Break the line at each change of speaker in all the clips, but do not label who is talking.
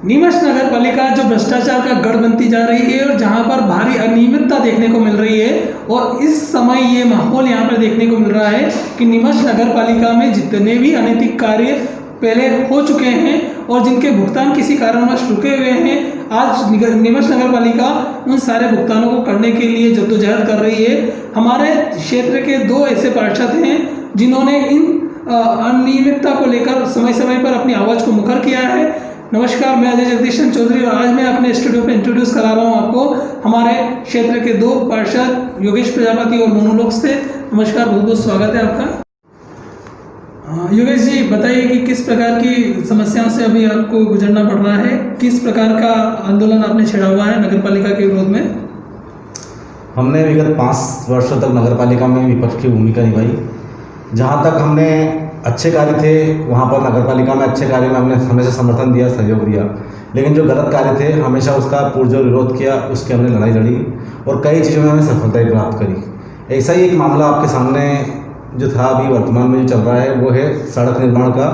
नीमच नगर पालिका जो भ्रष्टाचार का गढ़ बनती जा रही है और जहां पर भारी अनियमितता देखने को मिल रही है, और इस समय ये माहौल यहाँ पर देखने को मिल रहा है कि नीमच नगर पालिका में जितने भी अनैतिक कार्य पहले हो चुके हैं और जिनके भुगतान किसी कारणवश रुके हुए हैं, आज नीमच नगर पालिका उन सारे भुगतानों को करने के लिए जद्दोजहद कर रही है। हमारे क्षेत्र के दो ऐसे पार्षद हैं जिन्होंने इन अनियमितता को लेकर समय समय पर अपनी आवाज़ को मुखर किया है। नमस्कार, मैं अजय जगदीशन चौधरी और आज मैं अपने स्टूडियो पे इंट्रोड्यूस करा रहा हूँ आपको हमारे क्षेत्र के दो पार्षद योगेश प्रजापति और मोनोलोक से। नमस्कार, बहुत बहुत स्वागत है आपका। योगेश जी, बताइए कि किस प्रकार की समस्याओं से अभी आपको गुजरना पड़ रहा है, किस प्रकार का आंदोलन आपने छेड़ा हुआ है नगर पालिका के विरोध में?
हमने विगत 5 वर्षों तक नगर पालिका में विपक्ष की भूमिका निभाई। जहाँ तक हमने अच्छे कार्य थे वहाँ पर नगर पालिका में अच्छे कार्य में हमने हमेशा समर्थन दिया, सहयोग दिया, लेकिन जो गलत कार्य थे हमेशा उसका पुरजोर विरोध किया, उसकी हमने लड़ाई लड़ी और कई चीज़ों में हमें सफलता प्राप्त करी। ऐसा ही एक मामला आपके सामने जो था अभी वर्तमान में जो चल रहा है वो है सड़क निर्माण का।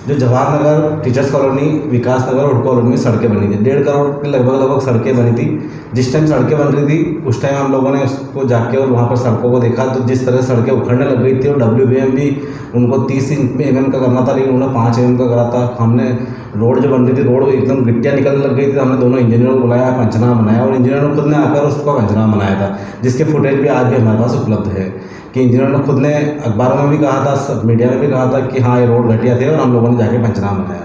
जो जवाहर नगर, टीचर्स कॉलोनी, विकास नगर और कॉलोनी में सड़कें बनी थी, 1.5 करोड़ के लगभग सड़कें बनी थी। जिस टाइम सड़कें बन रही थी उस टाइम हम लोगों ने उसको जाके और वहाँ पर सड़कों को देखा तो जिस तरह सड़कें उखड़ने लग गई थी और WBM भी उनको 30 mm का करना था, लेकिन उन्होंने 5 mm का करा था। हमने रोड जो बन रही थी, रोड एकदम गिट्टियाँ निकलने लग गई थी। हमने दोनों इंजीनियरों को बुलाया, पंचनामा बनाया और इंजीनियरों ने खुद ने आकर उसका पंचनामा बनाया था, जिसके फुटेज भी आज भी हमारे पास उपलब्ध है कि इंजीनियरों ने खुद ने अखबारों में भी कहा था, सब मीडिया में भी कहा था कि हाँ ये रोड घटिया थे और हम लोगों ने जाके पंचनामा बनाया।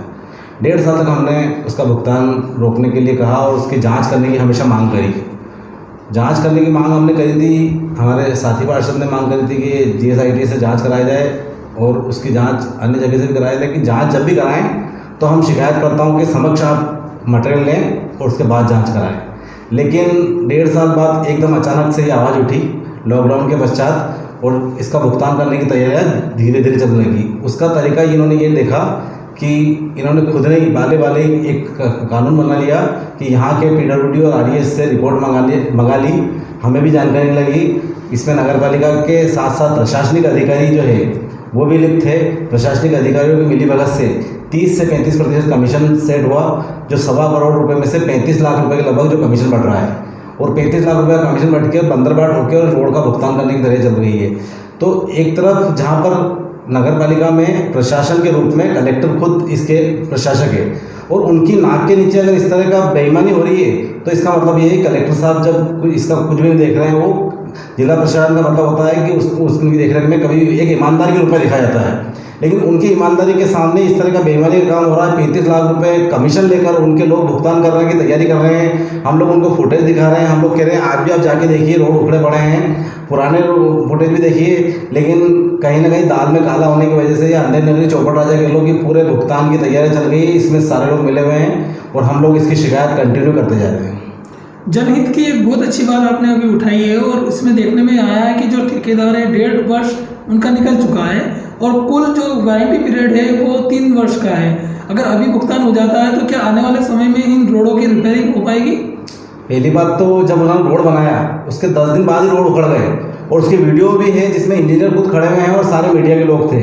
1.5 साल तक हमने उसका भुगतान रोकने के लिए कहा और उसकी जांच करने की हमेशा मांग करी। जांच करने की मांग हमने करी थी, हमारे साथी पार्षद ने मांग करी थी कि GSIT से जांच कराई जाए और उसकी जांच अन्य जगह से भी कराई, लेकिन जांच जब भी कराएं तो हम शिकायतकर्ताओं के समक्ष आप मटेरियल लें और उसके बाद जाँच कराएँ। लेकिन 1.5 साल बाद एकदम अचानक से ये आवाज़ उठी लॉकडाउन के पश्चात और इसका भुगतान करने की तैयारियाँ धीरे धीरे चलने लगी। उसका तरीका इन्होंने ये देखा कि इन्होंने खुद ने बाले बाले एक कानून बना लिया कि यहाँ के PWD और RDS से रिपोर्ट मंगा ली। हमें भी जानकारी लगी। इसमें नगर पालिका के साथ साथ प्रशासनिक अधिकारी जो है वो भी लिप्त थे। प्रशासनिक अधिकारियों की मिलीभगत से 30 से 35% कमीशन सेट हुआ, जो 1.25 करोड़ रुपये में से 35 लाख रुपये के लगभग जो कमीशन बढ़ रहा है और 35 लाख रुपये कमीशन बढ़ के बंदरबाट होकर और रोड का भुगतान करने की तरह चल रही है। तो एक तरफ जहाँ पर नगर पालिका में प्रशासन के रूप में कलेक्टर खुद इसके प्रशासक है और उनकी नाक के नीचे अगर इस तरह का बेईमानी हो रही है तो इसका मतलब ये है कलेक्टर साहब जब इसका कुछ भी नहीं देख रहे हैं, वो जिला प्रशासन का मतलब होता है कि उसकी देखरेख में कभी एक ईमानदारी के रूप में देखा जाता है, लेकिन उनकी ईमानदारी के सामने इस तरह का बेईमानी का काम हो रहा है। 35 लाख रुपए कमीशन लेकर उनके लोग भुगतान करने की तैयारी कर रहे हैं। हम लोग उनको फुटेज दिखा रहे हैं, हम लोग कह रहे हैं आज भी आप जाके देखिए रोड उखड़े पड़े हैं, पुराने फुटेज भी देखिए, लेकिन कहीं ना कहीं दाल में काला होने की वजह से या अन्य नगरी चौपट राजा के लोग की पूरे भुगतान की तैयारी चल रही है। इसमें सारे लोग मिले हुए हैं और हम लोग इसकी शिकायत कंटिन्यू करते जा रहे हैं।
जनहित की एक बहुत अच्छी बात आपने अभी उठाई है और इसमें देखने में आया है कि जो ठेकेदार है 1.5 वर्ष उनका निकल चुका है और कुल जो वारंटी पीरियड है वो 3 वर्ष का है। अगर अभी भुगतान हो जाता है तो क्या आने वाले समय में इन रोडों की रिपेयरिंग हो पाएगी?
पहली बात तो जब उन्होंने रोड बनाया उसके 10 दिन बाद ही रोड उखड़ गए और उसकी वीडियो भी है जिसमें इंजीनियर खुद खड़े हुए हैं और सारे मीडिया के लोग थे।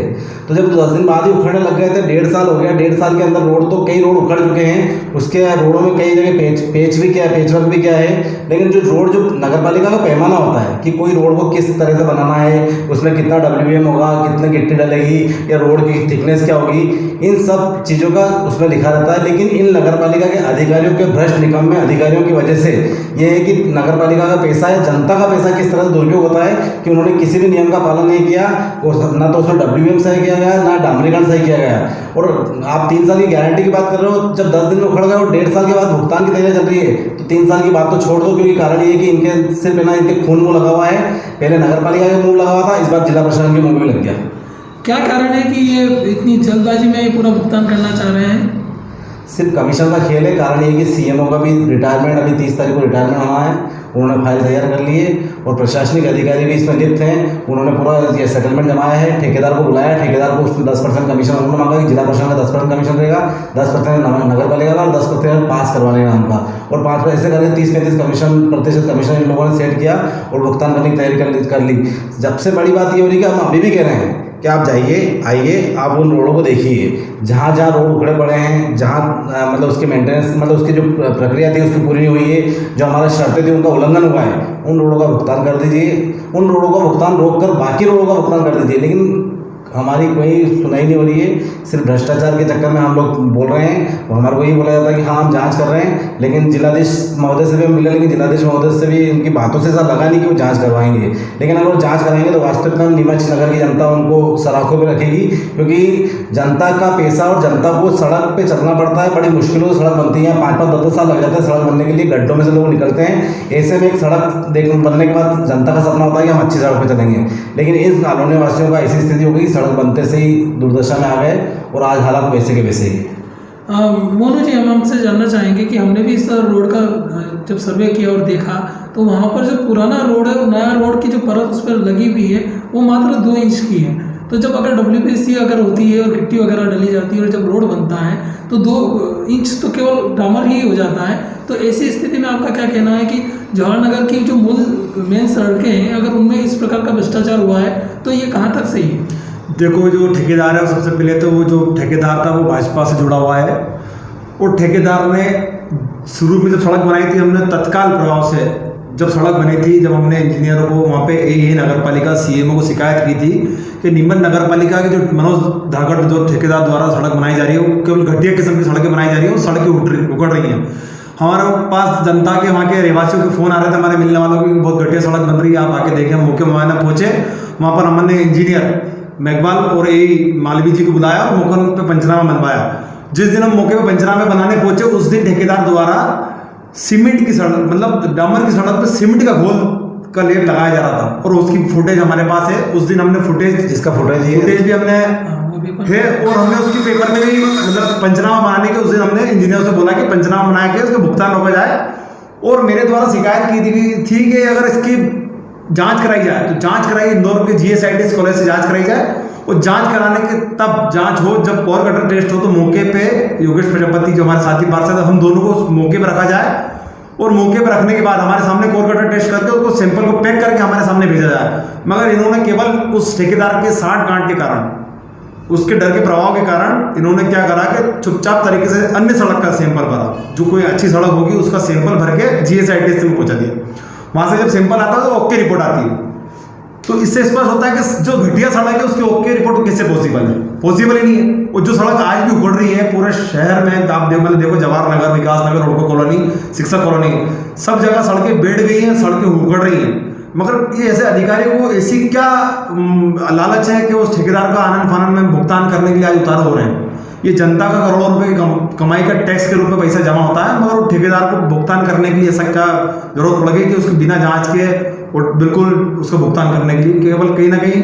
तो जब 10 दिन बाद ही उखड़ने लग गए थे, 1.5 साल हो गया, 1.5 साल के अंदर रोड तो कई रोड उखड़ चुके हैं। उसके रोडों में कई जगह पेच भी क्या है, पेचवर्क भी क्या है, लेकिन जो रोड जो नगर पालिका का पैमाना होता है कि कोई रोड को किस तरह से बनाना है, उसमें कितना WBM होगा, कितने गिट्टी डलेगी या रोड की थिकनेस क्या होगी, इन सब चीज़ों का उसमें लिखा रहता है। लेकिन इन नगर पालिका के अधिकारियों के भ्रष्ट निकम्मे अधिकारियों की वजह से ये है कि नगर पालिका का पैसा है, जनता का पैसा किस तरह से दुरुपयोग होता है कि उन्होंने किसी भी नियम का पालन नहीं किया और ना तो उसमें WBM सही किया गया, ना डामरीकरण सही किया गया। और आप 3 साल की गारंटी की बात कर रहे हो, जब 10 दिन में उखड़ गए और 1.5 साल के बाद भुगतान की तैयारी चल रही है तो 3 साल की बात तो छोड़ दो, क्योंकि कारण ये है कि इनके सिर्फ ना इनके खून मुँह लगा हुआ है। पहले नगर पालिका के मुँह लगा हुआ था, इस बार जिला प्रशासन के मुँह भी लग गया।
क्या कारण है कि ये इतनी जल्दबाजी में ये पूरा भुगतान करना चाह रहे हैं?
सिर्फ कमीशन का खेल है। कारण ये कि CMO का भी रिटायरमेंट अभी 30 तारीख को रिटायरमेंट होना है, उन्होंने फाइल तैयार कर ली है और प्रशासनिक अधिकारी भी इसमें लिप्त हैं। उन्होंने पूरा ये सेटलमेंट जमाया है, ठेकेदार को बुलाया, ठेकेदार को उसमें 10% कमीशन उन्होंने मांगा कि जिला प्रशासन का 10% कमीशन रहेगा, 10% नगर पालिका का और 10% पास करवाने का उनका, और 5 ऐसे करके 30-35% कमीशन इन लोगों ने सेट किया और भुगतान करने की तैयारी कर ली। जब से बड़ी बात ये हो रही है कि हम अभी भी कह रहे हैं कि आप जाइए, आइए, आप उन रोडों को देखिए, जहाँ जहाँ रोड उखड़े पड़े हैं, जहाँ मतलब उसकी मेंटेनेंस, मतलब उसकी जो प्रक्रिया थी उसकी पूरी नहीं हुई है, जो हमारे शर्तें थी उनका उल्लंघन हुआ है, उन रोडों का भुगतान कर दीजिए। उन रोडों का भुगतान रोक कर बाकी रोडों का भुगतान कर दीजिए। लेकिन हमारी कोई सुनाई नहीं हो रही है। सिर्फ भ्रष्टाचार के चक्कर में हम लोग बोल रहे हैं, और हमारे को ये बोला जाता है कि हाँ हम जांच कर रहे हैं, लेकिन जिलाधीश महोदय से भी मिले, लेकिन जिलाधीश महोदय से भी इनकी बातों से ऐसा लगा नहीं कि वो जांच करवाएंगे। लेकिन अगर वो जांच कराएंगे तो वास्तविक में नीमच नगर की जनता उनको सराखों पर रखेगी, क्योंकि जनता का पैसा और जनता को सड़क पर चलना पड़ता है। बड़ी मुश्किलों से सड़क बनती है, 5-5, 10-10 साल लग जाते हैं सड़क बनने के लिए, गड्ढों में से लोग निकलते हैं। ऐसे में एक सड़क बनने के बाद जनता का सपना होता है कि हम अच्छी सड़क पर चलेंगे, लेकिन इस कॉलोनी वासियों का ऐसी स्थिति हो गई, सड़क बनते से ही दुर्दशा में आ गए और आज हालात वैसे के वैसे ही।
मोनू जी, हम आपसे जानना चाहेंगे कि हमने भी इस रोड का जब सर्वे किया और देखा तो वहाँ पर जो पुराना रोड है और नया रोड की जो परत उस पर लगी हुई है वो मात्र 2 इंच की है। तो जब अगर WPC अगर होती है और गिट्टी वगैरह डली जाती है और जब रोड बनता है तो 2 इंच तो केवल डामर ही हो जाता है। तो ऐसी स्थिति में आपका क्या कहना है कि जवाहरनगर की जो मूल मेन सड़कें हैं, अगर उनमें इस प्रकार का भ्रष्टाचार हुआ है तो ये कहाँ तक सही है?
देखो, जो ठेकेदार है सबसे पहले तो वो जो ठेकेदार था वो भाजपा से जुड़ा हुआ है, और ठेकेदार ने शुरू में जब सड़क बनाई थी, हमने तत्काल प्रभाव से जब सड़क बनी थी, जब हमने इंजीनियरों को वहाँ पे ए नगर पालिका CMO को शिकायत की थी कि नीमच नगर पालिका के जो मनोज धागड़ जो ठेकेदार द्वारा सड़क बनाई जा रही है वो केवल घटिया किस्म की सड़कें बनाई जा रही है, वो सड़कें उकड़ रही हैं। हमारे पास जनता के वहाँ के रहवासियों के फ़ोन आ रहे थे हमारे मिलने वालों की, बहुत घटिया सड़क बन रही है, आप आके देखें। हम मौके में पहुँचे, वहाँ पर हमने इंजीनियर मेघवाल और मालवी जी को बुलाया और मौके पे पंचनामा बनवाया। जिस दिन हम मौके पे पंचनामे बनाने पहुंचे उस दिन ठेकेदार द्वारा सीमेंट की सड़क, मतलब डामर की सड़क पे सीमेंट का घोल का लेप लगाया जा रहा था, और उसकी फुटेज हमारे पास है। उस दिन हमने फुटेज भी हमने है, और हमने उसकी पेपर में भी मतलब पंचनामा बनाने के उस दिन हमने इंजीनियर से बोला कि पंचनामा बनाया के उसका भुगतान रोका जाए। और मेरे द्वारा शिकायत की थी कि अगर इसकी जांच कराई जाए तो जांच कराई, इंदौर के GSITS कॉलेज से जांच कराई जाए, और जांच कराने के तब जांच हो जब कोर कटर टेस्ट हो तो मौके पे योगेश प्रजापति जो हमारे साथी पार्षद है, हम दोनों को मौके पर रखा जाए, और मौके पर रखने के बाद हमारे सामने कोर कटर टेस्ट करके उसको सैंपल को पैक करके हमारे सामने भेजा जाए। मगर इन्होंने केवल उस ठेकेदार के 60 गांठ के कारण, उसके डर के प्रभाव के कारण इन्होंने क्या करा कि चुपचाप तरीके से अन्य सड़क का सैंपल भरा, जो कोई अच्छी सड़क होगी उसका सैंपल भर के GSITS में पहुंचा दिया। वहां से जब सैंपल आता है तो ओके रिपोर्ट आती है। तो इससे स्पष्ट होता है कि जो घटिया सड़क है उसकी ओके रिपोर्ट कैसे पॉसिबल है? पॉसिबल ही नहीं है। और जो सड़क आज भी उखड़ रही है पूरे शहर में, आप देखो जवाहर नगर, विकास नगर, रोडको कॉलोनी, शिक्षक कॉलोनी, सब जगह सड़कें बैठ गई हैं, सड़कें उखड़ रही हैं। मगर ये ऐसे अधिकारियों को ऐसी क्या लालच है कि उस ठेकेदार का आनंद फानंद में भुगतान करने के लिए आज उतारू हो रहे हैं? ये जनता का करोड़ों रुपए की कमाई का टैक्स के रूप में पैसा जमा होता है, मगर ठेकेदार को भुगतान करने के लिए ऐसा क्या जरूरत पड़ गई कि उसको बिना जांच के और बिल्कुल उसको भुगतान करने के लिए केवल कहीं ना कहीं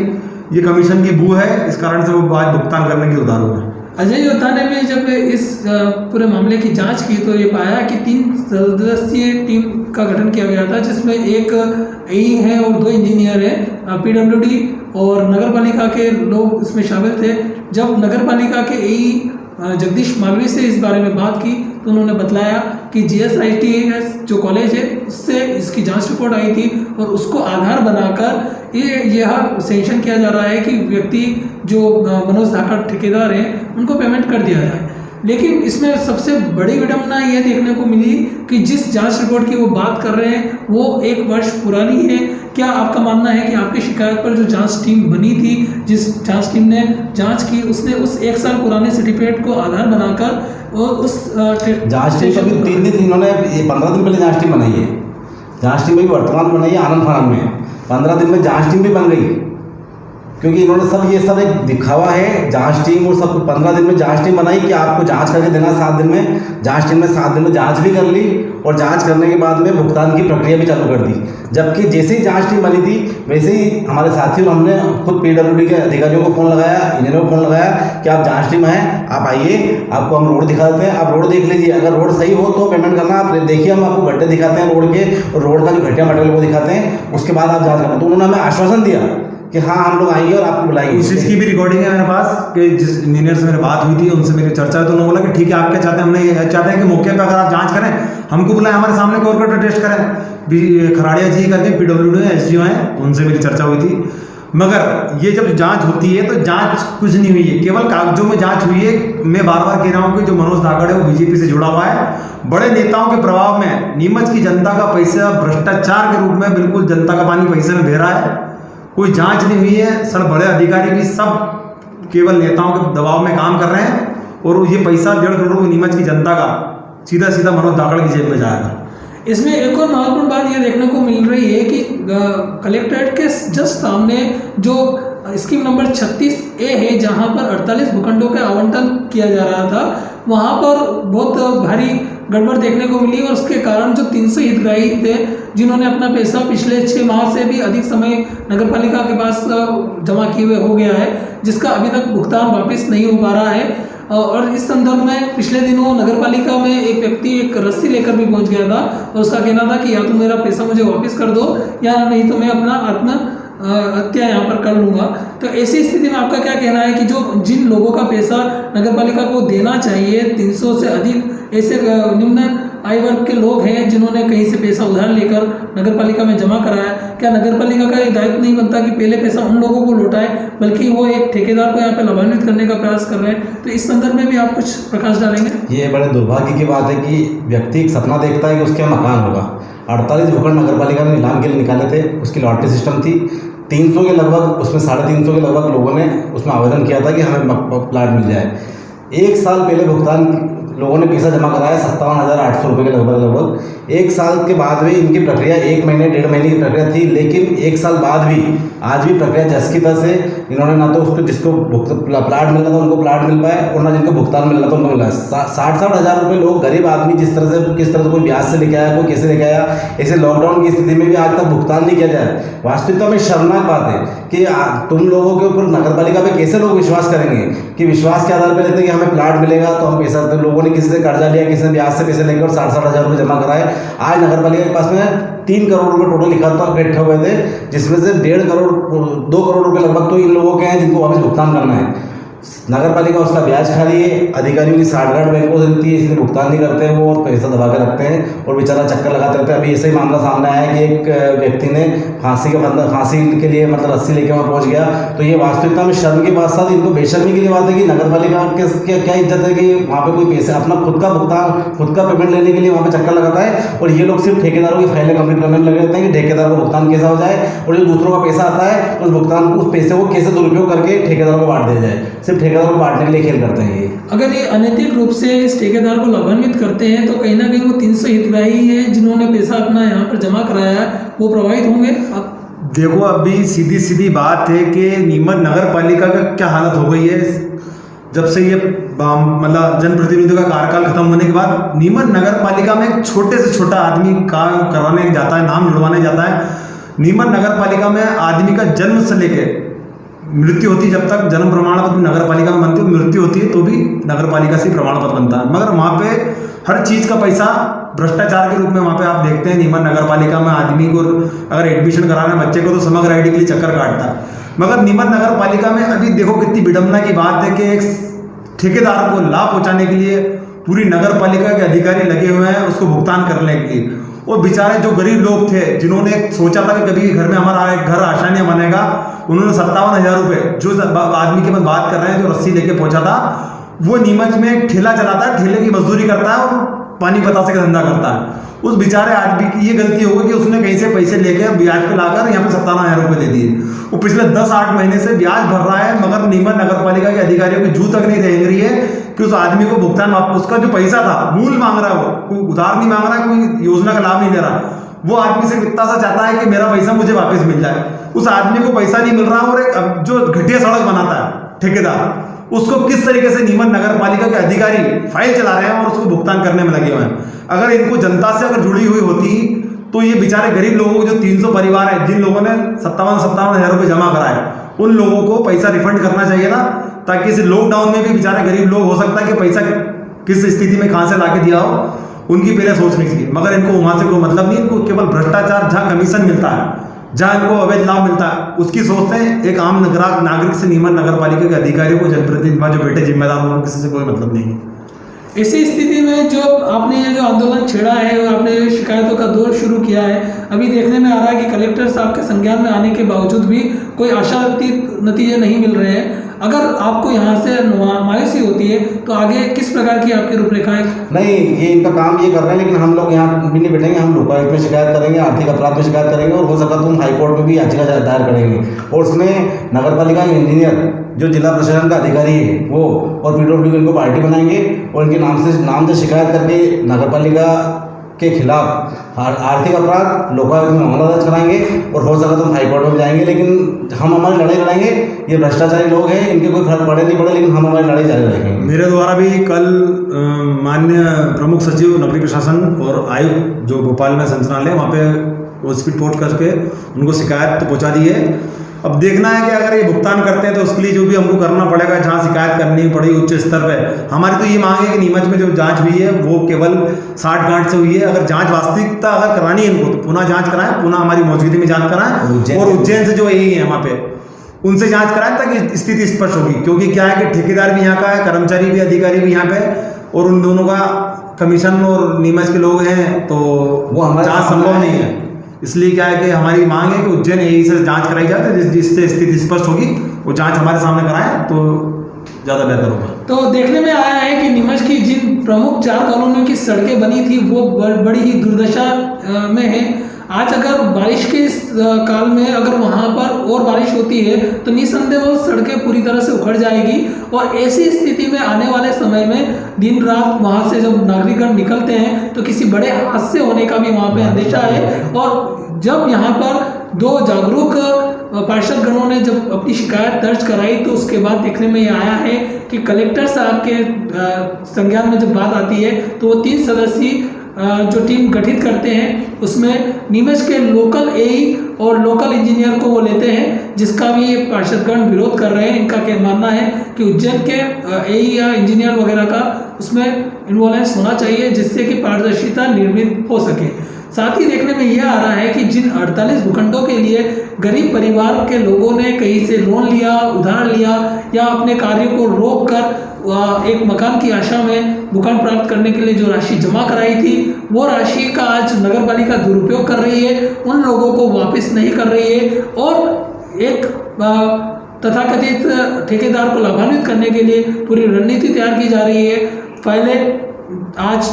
ये कमीशन की बू है, इस कारण से वो आज भुगतान करने के लिए उतारू है।
अजय योद्धा ने भी जब इस पूरे मामले की जांच की तो ये पाया कि 3 सदस्यीय टीम का गठन किया गया था, जिसमें एक AE है और 2 इंजीनियर हैं, PWD और नगर पालिका के लोग इसमें शामिल थे। जब नगर पालिका के AE जगदीश मालवी से इस बारे में बात की तो उन्होंने बतलाया कि GSITS जो कॉलेज है उससे इसकी जांच रिपोर्ट आई थी और उसको आधार बनाकर यह सेंक्शन किया जा रहा है कि व्यक्ति जो मनोज धाकड़ ठेकेदार हैं उनको पेमेंट कर दिया जाए। लेकिन इसमें सबसे बड़ी विडंबना यह देखने को मिली कि जिस जांच रिपोर्ट की वो बात कर रहे हैं वो 1 वर्ष पुरानी है। क्या आपका मानना है कि आपकी शिकायत पर जो जांच टीम बनी थी, जिस जांच टीम ने जांच की, उसने उस 1 साल पुराने सर्टिफिकेट को आधार बनाकर और उस
जांच टीम कभी 3 दिन, इन्होंने 15 दिन पहले जांच टीम बनाई है। जांच टीम भी वर्तमान बनाई है आनंद फानंद में, 15 दिन में जांच टीम भी बन गई, क्योंकि इन्होंने ये सब एक दिखावा है। जांच टीम और सब 15 दिन में जांच टीम बनाई कि आपको जांच करके देना 7 दिन में। जांच टीम ने 7 दिन में जांच भी कर ली और जांच करने के बाद में भुगतान की प्रक्रिया भी चालू कर दी। जबकि जैसे ही जांच टीम बनी थी वैसे ही हमारे साथियों हमने खुद PWD के अधिकारियों को फ़ोन लगाया, इंजीनियरों को फ़ोन लगाया कि आप जांच टीम हैं, आप आइए, आपको हम रोड दिखा देते हैं, आप रोड देख लीजिए, अगर रोड सही हो तो पेमेंट करना, आप देखिए, हम आपको गड्ढे दिखाते हैं रोड के और रोड का जो घटिया मटेरियल वो दिखाते हैं, उसके बाद आप जांच करना। तो उन्होंने हमें आश्वासन दिया कि हाँ हम लोग आएंगे और आपको बुलाएंगे।
उस चीज़ की भी रिकॉर्डिंग है मेरे पास कि जिस इंजीनियर से मेरी बात हुई थी उनसे मेरी चर्चा है, तो उन्होंने बोला कि ठीक है, आप क्या चाहते हैं, हमने ये चाहते हैं कि मौके पे अगर आप जांच करें, हमको बुलाएं, हमारे सामने कोर कटर टेस्ट करें। खराड़िया जी करके PWD SGO हैं, उनसे मेरी चर्चा हुई थी। मगर ये जब जांच होती है तो जांच कुछ नहीं हुई है, केवल कागजों में जांच हुई है। मैं बार बार कह रहा हूँ कि जो मनोज धाकड़ है वो बीजेपी से जुड़ा हुआ है। बड़े नेताओं के प्रभाव में नीमच की जनता का पैसा भ्रष्टाचार के रूप में बिल्कुल जनता का पानी पैसे में बह रहा है। कोई जांच नहीं हुई है। सर बड़े अधिकारी भी सब केवल नेताओं के दबाव में काम कर रहे हैं और ये पैसा 1.5 करोड़ नीमच की जनता का सीधा सीधा मनोज धाकड़ की जेब में जाएगा।
इसमें एक और महत्वपूर्ण बात ये देखने को मिल रही है कि कलेक्ट्रेट के जस्ट सामने जो स्कीम नंबर 36A है, जहां पर 48 भूखंडों का आवंटन किया जा रहा था, वहां पर बहुत भारी गड़बड़ देखने को मिली और उसके कारण जो 300 हितग्राही थे जिन्होंने अपना पैसा पिछले 6 माह से भी अधिक समय नगरपालिका के पास जमा किए हुए हो गया है, जिसका अभी तक भुगतान वापस नहीं हो पा रहा है। और इस संदर्भ में पिछले दिनों नगरपालिका में एक व्यक्ति एक रस्सी लेकर भी पहुंच गया था और उसका कहना था कि या तो मेरा पैसा मुझे वापस कर दो या नहीं तो मैं अपना हत्या यहाँ पर कर लूँगा। तो ऐसी स्थिति में आपका क्या कहना है कि जो जिन लोगों का पैसा नगरपालिका को देना चाहिए, 300 से अधिक ऐसे निम्न आय वर्ग के लोग हैं जिन्होंने कहीं से पैसा उधार लेकर नगरपालिका में जमा कराया, क्या नगरपालिका का ये दायित्व नहीं बनता कि पहले पैसा उन लोगों को लौटाए, बल्कि वो एक ठेकेदार को यहाँ पे लाभान्वित करने का प्रयास कर रहे हैं? तो इस संदर्भ में भी आप कुछ प्रकाश डालेंगे?
ये बड़े दुर्भाग्य की बात है कि व्यक्ति एक सपना देखता है कि उसके यहाँ मकान होगा। 48 भूखंड नगरपालिका ने नीलाम के लिए निकाले थे, उसकी लॉटरी सिस्टम थी। 300 के लगभग, उसमें 350 के लगभग लोगों ने उसमें आवेदन किया था कि हमें प्लाट मिल जाए। 1 साल पहले भुगतान लोगों ने पैसा जमा कराया 57,800 रुपये के लगभग। 1 साल के बाद भी इनकी प्रक्रिया 1 महीने 1.5 महीने की प्रक्रिया थी, लेकिन 1 साल बाद भी आज भी प्रक्रिया जस की तस है। इन्होंने ना तो उसको जिसको प्लाट मिलना था उनको प्लाट मिल पाया और ना जिनको भुगतान मिलना था उनको मिला। 60-60 हज़ार रुपये लोग, गरीब आदमी किस तरह से कोई ब्याज से लेके आया, कोई कैसे लेके आया, ऐसे लॉकडाउन की स्थिति में भी आज तक भुगतान नहीं किया जाए। वास्तविकता में शर्मनाक बात है कि तुम लोगों के ऊपर नगरपालिका पे कैसे लोग विश्वास करेंगे कि विश्वास के आधार पर लेते हैं कि हमें प्लाट मिलेगा तो हम पैसा, तो लोगों ने किसी से कर्जा लिया, किसी ने ब्याज से पैसे लेकर 60-60 हज़ार रुपये जमा कराए। आज नगरपालिका के पास में 3 करोड़ रुपए टोटल इकट्ठे हुए थे, जिसमें से 1.5 करोड़ 2 करोड़ रुपए लगभग तो इन लोगों के हैं जिनको वापस भुगतान करना है। नगरपालिका उसका ब्याज खा रही है, अधिकारियों की साठगांठ बैंकों से देती है, इसलिए भुगतान नहीं करते हैं, वो पैसा दबा के रखते हैं और बेचारा चक्कर लगाते रहते हैं। अभी ऐसा ही मामला सामने आया कि एक व्यक्ति ने फांसी के लिए मतलब रस्सी लेके वहाँ पहुँच गया। तो ये वास्तविकता में शर्म के बाद साथ इनको बेशर्मी की बात है कि नगरपालिका के क्या इज्जत है कि वहाँ पे कोई पैसे अपना खुद का भुगतान, खुद का पेमेंट लेने के लिए वहाँ पे चक्कर लगाता है और ये लोग सिर्फ ठेकेदारों की फाइलें कंप्लीट करने में लगे रहते हैं कि ठेकेदार को भुगतान कैसा हो जाए और जो दूसरों का पैसा आता है उस भुगतान उस पैसे को कैसे दुरुपयोग करके ठेकेदारों को बांट दिया जाए। सिर्फ ठेकेदारों को बांटने के लिए खेल करते हैं ये।
अगर ये अनैतिक रूप से इस ठेकेदार को लाभान्वित करते हैं तो कहीं ना कहीं वो 300 हितग्राही है जिन्होंने पैसा अपना यहाँ पर जमा कराया है, वो प्रभावित होंगे। अब
देखो, अभी सीधी सीधी बात है कि नीमच नगर पालिका का क्या हालत हो गई है जब से ये मतलब जनप्रतिनिधियों का कार्यकाल खत्म होने के बाद। नीमच नगर पालिका में एक छोटे से छोटा आदमी काम करवाने जाता है, नाम जुड़वाने जाता है। नीमच नगर पालिका में आदमी का जन्म से लेके मृत्यु होती है, जब तक जन्म प्रमाण पत्र नगर पालिका में बनती है, मृत्यु होती है तो भी नगर पालिका से प्रमाण पत्र बनता है। मगर वहाँ पे हर चीज़ का पैसा भ्रष्टाचार के रूप में वहाँ पे आप देखते हैं। नीमच नगर पालिका में आदमी को अगर एडमिशन कराना है बच्चे को तो समग्र आईडी के लिए चक्कर काटता है। मगर नीमच नगर पालिका में अभी देखो कितनी विडम्बना की बात है कि एक ठेकेदार को लाभ पहुँचाने के लिए पूरी नगर पालिका के अधिकारी लगे हुए हैं उसको भुगतान करने के लिए। और बेचारे जो गरीब लोग थे जिन्होंने सोचा था कि कभी घर में हमारा एक घर आसानी बनेगा, उन्होंने 57,000 रुपये, जो आदमी की बात कर रहे हैं जो रस्सी लेके पहुंचा था, वो नीमच में एक ठेला चलाता है, ठेले की मजदूरी करता है और पानी बतासे का धंधा करता है। उस बेचारे आदमी की ये गलती हो गई कि उसने कहीं से पैसे लेके ब्याज पे लाकर यहाँ पे 57,000 रुपये दे दिए। वो पिछले 10-8 महीने से ब्याज भर रहा है, मगर नीमच नगर पालिका के अधिकारियों की जू तक नहीं रेंग रही है कि उस आदमी को भुगतान, उसका जो पैसा था मूल मांग रहा है, वो कोई उधार नहीं मांग रहा है, कोई योजना का लाभ नहीं ले रहा, वो आदमी से इतना सा चाहता है कि मेरा पैसा मुझे वापस मिल जाए। उस आदमी को पैसा नहीं मिल रहा और एक जो घटिया सड़क बनाता है ठेकेदार, उसको किस तरीके से नीमच नगर पालिका के अधिकारी फाइल चला रहे हैं और उसको भुगतान करने में लगे हुए हैं। अगर इनको जनता से अगर जुड़ी हुई होती तो ये बेचारे गरीब लोगों को, जो 300 परिवार है जिन लोगों ने 57,000 रुपये जमा कराए, उन लोगों को पैसा रिफंड करना चाहिए था, ताकि इस लॉकडाउन में भी बेचारे गरीब लोग, हो सकता है कि पैसा किस स्थिति में कहाँ से ला के दिया हो, उनकी पहले सोचनी चाहिए। मगर इनको वहाँ से कोई मतलब नहीं, इनको केवल भ्रष्टाचार, जहाँ कमीशन मिलता है, जहाँ इनको अवैध लाभ मिलता है, उसकी सोचते हैं। एक आम नागरिक से नीमच नगर पालिका के अधिकारियों को, जनप्रतिनिधि जो बेटे जिम्मेदार, उनको किसी से कोई मतलब नहीं है।
ऐसी स्थिति में जो आपने ये जो आंदोलन छेड़ा है और आपने ये शिकायतों का दौर शुरू किया है, अभी देखने में आ रहा है कि कलेक्टर साहब के संज्ञान में आने के बावजूद भी कोई आशातीत नतीजे नहीं मिल रहे हैं। अगर आपको यहाँ से मायूसी होती है तो आगे किस प्रकार की आपकी रूपरेखाएं?
नहीं, ये इनका काम ये कर रहे हैं, लेकिन हम लोग यहाँ भी नहीं बैठेंगे। हम लोकायुक्त में शिकायत करेंगे, आर्थिक अपराध में शिकायत करेंगे और हो सका तो हम हाईकोर्ट में भी याचिका दायर करेंगे। और उसमें नगर पालिका इंजीनियर जो जिला प्रशासन का अधिकारी है वो और पीडब्ल्यूडी को इनको पार्टी बनाएंगे और इनके नाम से शिकायत करके नगर पालिका के खिलाफ आर्थिक अपराध लोकायुक्त में मामला दर्ज कराएंगे और हो सका तो हम हाईकोर्ट में जाएंगे। लेकिन हम हमारी लड़ाई लड़ाएंगे। ये भ्रष्टाचारी लोग हैं, इनके कोई फर्क पड़े नहीं पड़े, लेकिन हम हमारी लड़ाई जारी रखेंगे।
मेरे द्वारा भी कल माननीय प्रमुख सचिव नगरीय प्रशासन और आयुक्त जो भोपाल में संचालनालय वहाँ पे वो स्पीड पोस्ट करके उनको शिकायत तो पहुँचा दी है। अब देखना है कि अगर ये भुगतान करते हैं तो उसके लिए जो भी हमको करना पड़ेगा, जहाँ शिकायत करनी पड़ी उच्च स्तर पे। हमारी तो ये मांग है कि नीमच में जो जांच हुई है वो केवल 60 गांठ से हुई है। अगर जांच वास्तविकता अगर करानी है इनको तो पुनः जांच कराएं, पुनः हमारी मौजूदगी में जांच कराएं और उज्जैन से जो यही है वहाँ पे उनसे जांच कराएं ताकि स्थिति स्पष्ट होगी। क्योंकि क्या है कि ठेकेदार भी यहाँ का है, कर्मचारी भी, अधिकारी भी यहाँ पे, और उन दोनों का कमीशन और नीमच के लोग हैं तो वो हमारे जांच संभव नहीं है। इसलिए क्या है कि हमारी मांग है कि उज्जैन यही से जांच कराई जाए, जिससे स्थिति स्पष्ट होगी वो जांच हमारे सामने कराएं तो ज़्यादा बेहतर होगा। तो
देखने में आया है कि नीमच की जिन प्रमुख 4 कॉलोनियों की सड़कें बनी थी वो बड़ी ही दुर्दशा में है। आज अगर बारिश के इस काल में अगर वहाँ पर और बारिश होती है तो निसंदेह वो सड़कें पूरी तरह से उखड़ जाएगी और ऐसी स्थिति में आने वाले समय में दिन रात वहाँ से जब नागरिकगण निकलते हैं तो किसी बड़े हादसे होने का भी वहाँ पे अंदेशा है। और जब यहाँ पर 2 जागरूक पार्षद गणों ने जब अपनी शिकायत दर्ज कराई तो उसके बाद देखने में ये आया है कि कलेक्टर साहब के संज्ञान में जब बात आती है तो वो 3 सदस्यीय जो टीम गठित करते हैं उसमें नीमच के लोकल एई और लोकल इंजीनियर को वो लेते हैं, जिसका भी ये पार्षदगण विरोध कर रहे हैं। इनका क्या मानना है कि उज्जैन के एई या इंजीनियर वगैरह का उसमें इन्वॉल्वेंस होना चाहिए जिससे कि पारदर्शिता निर्मित हो सके। साथ ही देखने में यह आ रहा है कि जिन 48 भूखंडों के लिए गरीब परिवार के लोगों ने कहीं से लोन लिया, उधार लिया या अपने कार्य को रोक कर एक मकान की आशा में भूखंड प्राप्त करने के लिए जो राशि जमा कराई थी वो राशि का आज नगर पालिका दुरुपयोग कर रही है, उन लोगों को वापस नहीं कर रही है और एक तथाकथित ठेकेदार को लाभान्वित करने के लिए पूरी रणनीति तैयार की जा रही है। पहले आज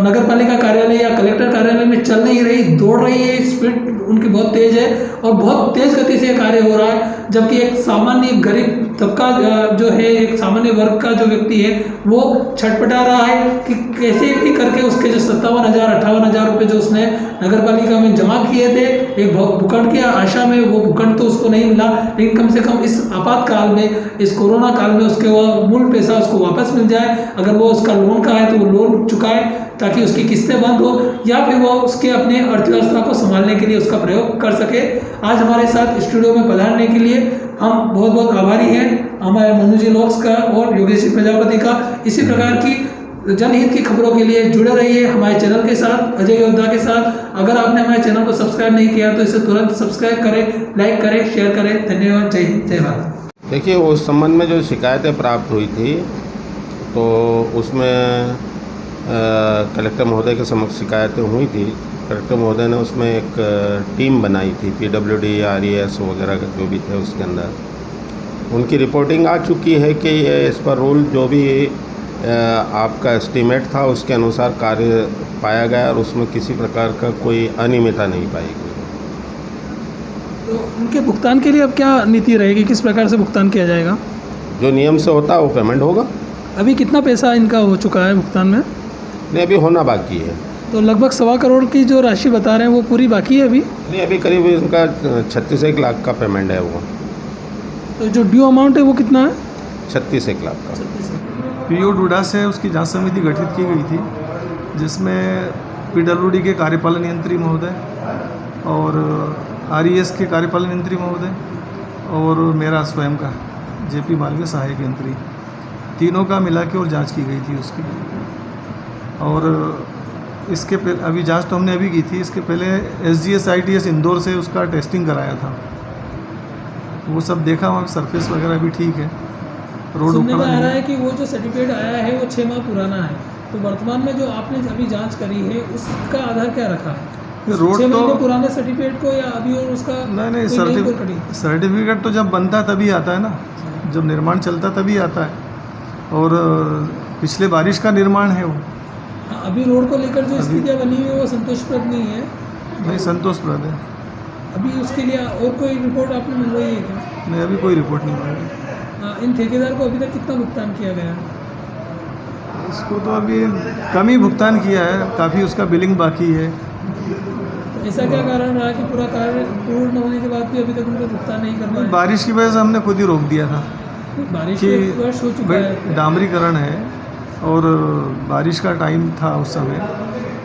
नगर पालिका कार्यालय या कलेक्टर कार्यालय में चल नहीं रही, दौड़ रही है, स्पीड उनकी बहुत तेज है और बहुत तेज गति से कार्य हो रहा है। जबकि एक सामान्य गरीब तबका जो है, एक सामान्य वर्ग का जो व्यक्ति है वो छटपटा रहा है कि कैसे भी करके उसके जो 57,000-58,000 रुपये जो उसने नगर पालिका में जमा किए थे एक भूखंड की आशा में, वो भूखंड तो उसको नहीं मिला, लेकिन कम से कम इस आपातकाल में, इस कोरोना काल में उसके वो मूल पैसा उसको वापस मिल जाए। अगर वो उसका लोन का है तो वो लोन चुकाए ताकि उसकी किस्तें बंद हो या फिर वो उसके अपने अर्थव्यवस्था को संभालने के लिए उसका प्रयोग कर सके। आज हमारे साथ स्टूडियो में पधारने के लिए हम बहुत बहुत आभारी हैं हमारे मनुजी लॉक्स का और योगेश जी प्रजापति का। इसी प्रकार की जनहित की खबरों के लिए जुड़े रहिए हमारे चैनल के साथ, अजय योद्धा के साथ। अगर आपने हमारे चैनल को सब्सक्राइब नहीं किया तो इसे तुरंत सब्सक्राइब करें, लाइक करें, शेयर करें। धन्यवाद। जय हिंद, जय भारत।
देखिए, उस संबंध में जो शिकायतें प्राप्त हुई थी तो उसमें कलेक्टर महोदय के समक्ष शिकायतें हुई थी। कलेक्टर महोदय ने उसमें एक टीम बनाई थी, PWD, RES वगैरह जो भी थे उसके अंदर। उनकी रिपोर्टिंग आ चुकी है कि ये इस पर रूल जो भी आपका एस्टीमेट था उसके अनुसार कार्य पाया गया और उसमें किसी प्रकार का कोई अनियमितता नहीं पाई गई।
तो उनके भुगतान के लिए अब क्या नीति रहेगी, किस प्रकार से भुगतान किया जाएगा?
जो नियम से होता है वो पेमेंट होगा।
अभी कितना पैसा इनका हो चुका है भुगतान में?
नहीं, अभी होना बाकी है।
तो लगभग 1.25 करोड़ की जो राशि बता रहे हैं वो पूरी बाकी है अभी?
नहीं, अभी करीब इनका 36 लाख का पेमेंट है वो।
तो जो ड्यू अमाउंट है वो कितना है?
36 लाख का।
PO डूडा से उसकी जांच समिति गठित की गई थी जिसमें PWD के कार्यपालन यंत्री महोदय और RES के कार्यपालन यंत्री महोदय और मेरा स्वयं का JP मालवीय सहायक यंत्री, तीनों का मिला के और जांच की गई थी उसकी। और इसके पहले अभी जांच तो हमने अभी की थी, इसके पहले SGS ITS इंदौर से उसका टेस्टिंग कराया था, वो सब देखा, वहाँ सरफेस वगैरह भी ठीक है। रोड
सुनने में
उखड़ा
आ रहा
नहीं
है कि वो जो सर्टिफिकेट आया है वो 6 माह पुराना है, तो वर्तमान में जो आपने अभी जांच करी है उसका आधार क्या रखा है?
रोड
6
तो
महीने पुराने सर्टिफिकेट को या अभी और उसका
नहीं
कोई नई कोई कड़ी?
सर्टिफिकेट तो जब बनता है तभी आता है ना, जब निर्माण चलता तभी आता है। और पिछले बारिश का निर्माण है वो,
हाँ, अभी रोड को लेकर जो स्थितियाँ बनी हुई है वो संतोषप्रद नहीं है।
नहीं संतोषप्रद है।
अभी उसके लिए और कोई रिपोर्ट आपने मंगवाई है क्या?
नहीं अभी कोई रिपोर्ट नहीं मिली।
इन ठेकेदार को अभी तक कितना भुगतान किया गया है?
इसको तो अभी कम ही भुगतान किया है, काफ़ी उसका बिलिंग बाकी है।
ऐसा क्या कारण रहा कि पूरा कार्य पूर्ण होने के बाद भी अभी तक उनको भुगतान नहीं कर पाए?
बारिश की वजह से हमने खुद ही रोक दिया था
बारिश
कि
को 1 वर्ष हो चुका है।
डामरीकरण है और बारिश का टाइम था उस समय,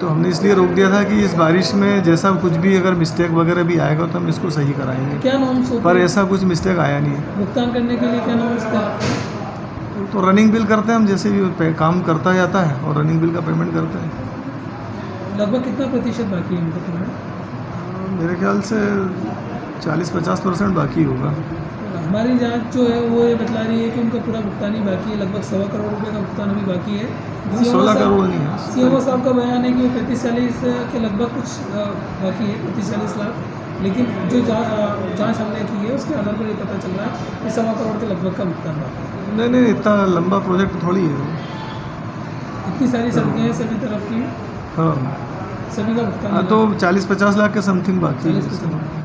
तो हमने इसलिए रोक दिया था कि इस बारिश में जैसा कुछ भी अगर मिस्टेक वगैरह भी आएगा तो हम इसको सही कराएंगे,
क्या नॉर्म्स होते
पर
हैं?
ऐसा कुछ मिस्टेक आया नहीं है।
भुगतान करने के लिए क्या नॉर्म्स थे?
तो रनिंग बिल करते हैं हम, जैसे भी काम करता जाता है और रनिंग बिल का पेमेंट करते हैं।
लगभग कितना प्रतिशत बाकी है इनको पेमेंट?
मेरे ख्याल से 40-50% बाकी होगा।
हमारी जांच जो है वो ये बतला रही है कि उनका पूरा भुगतान ही बाकी है, लगभग 1.25 करोड़ रुपए का भुगतान अभी बाकी है।
16 करोड़ नहीं है।
सीएमओ साहब का बयान है कि वो 35-40 के लगभग कुछ बाकी है, 35-40 लाख। लेकिन जो जांच हमने की है उसके आधार पर ये पता चल रहा है कि 1.25 करोड़ के लगभग का भुगतान बाकी है।
नहीं इतना लंबा प्रोजेक्ट थोड़ी है वो।
इतनी सारी सड़कें हैं सभी तरफ की,
हाँ
सभी का भुगतान
हाँ, तो 40-50 लाख के समथिंग बाकी है।
40%